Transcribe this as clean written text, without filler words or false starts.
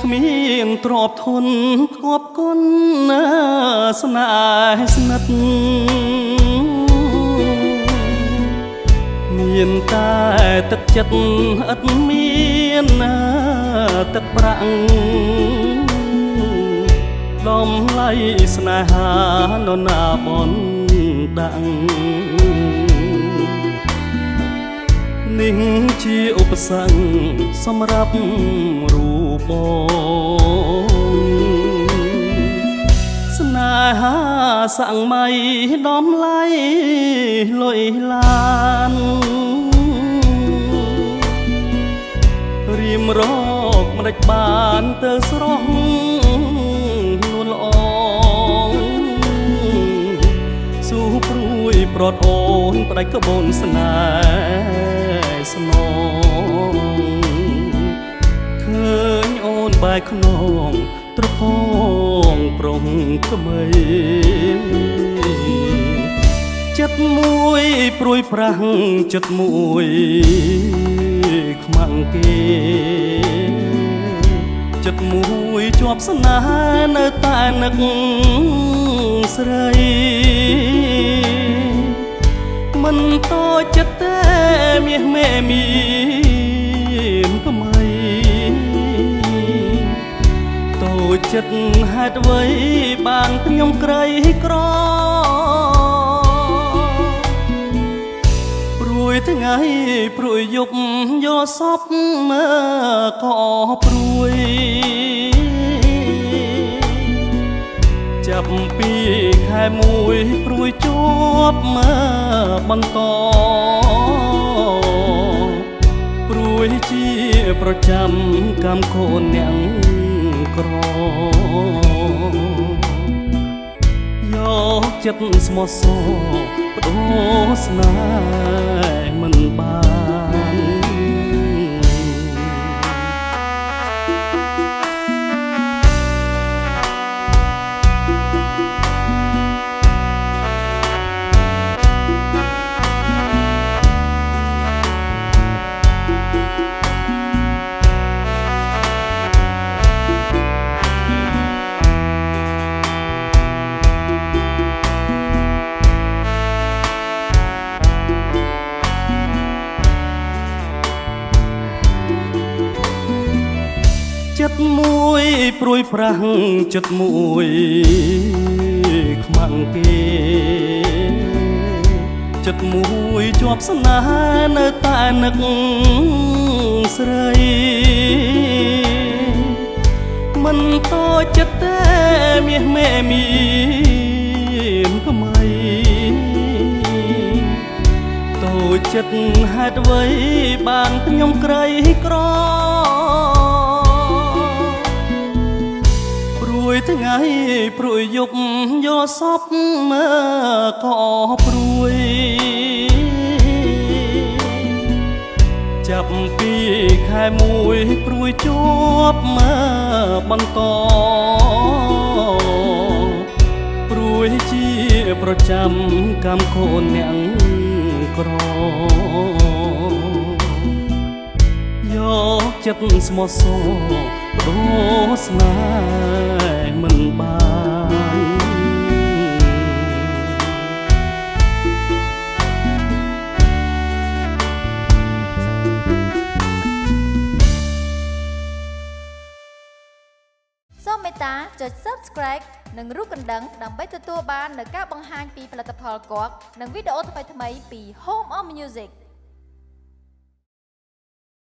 គ្មានទ្រព្យធនផ្គប់គុណស្នេហ៍ស្និទ្ធមានតែទឹកចិត្តឥតមានទឹកប្រាក់ដំឡៃស្នេហានរណាបនដាក់នេះជាឧបសគ្គសម្រាប់រូបបងស្នេហាសាំងមៃដំឡៃលុយឡានរៀមរកម្ដេចបានទៅស្រស់នួនល្អស៊ូព្រួយប្រត់អូនផ្ដាច់ក្បូនស្នេហ៍ស្នងឃើញអូនបែកខ្នងត្រផងប្រុងថ្មីចិត្តមួយព្រួយប្រាស់ចិត្តមួយខ្មាំងគេចិត្តមួយជាប់ស្នេហ៍នៅតែនឹកស្រីមិនតូចចិត្តទេមាសមេមានថ្មីតូចចិត្តហេតុអ្វីបានខ្ញុំក្រីក្រព្រួយថ្ងៃព្រួយយប់យកសពក៏ព្រួយចាប់ពីខែមួយព្រួយជាប់បន្តព្រួយជាប្រចាំកម្មកូនអ្នកក្រយកចិត្តស្មោះសរបដូរស្នេហ៍មិនបានចិត្តមួយព្រួយប្រាស់ចិត្តមួយខ្មាំងគេចិត្តមួយជាប់ស្នេហ៍នៅតែនឹកស្រីមិនតូចចិត្តទេមាសមេមានថ្មីតូចចិត្តហេតុអ្វីបានខ្ញុំក្រីក្រព្រួយថ្ងៃព្រួយយប់យកសពក៏ព្រួយចាប់ពីខែមួយព្រួយជាប់បន្តព្រួយជាប្រចាំកម្មកូនអ្នកក្រយកចិត្តស្មោះសរបដូរស្នេហ៍មិនបានសូមមេត្តាចុច Subscribe និងរូបកណ្ដឹងដើម្បីទទួលបាននូវការបង្ហាញពីផលិតផលគក់និងវីដេអូថ្មីៗពី Home of Music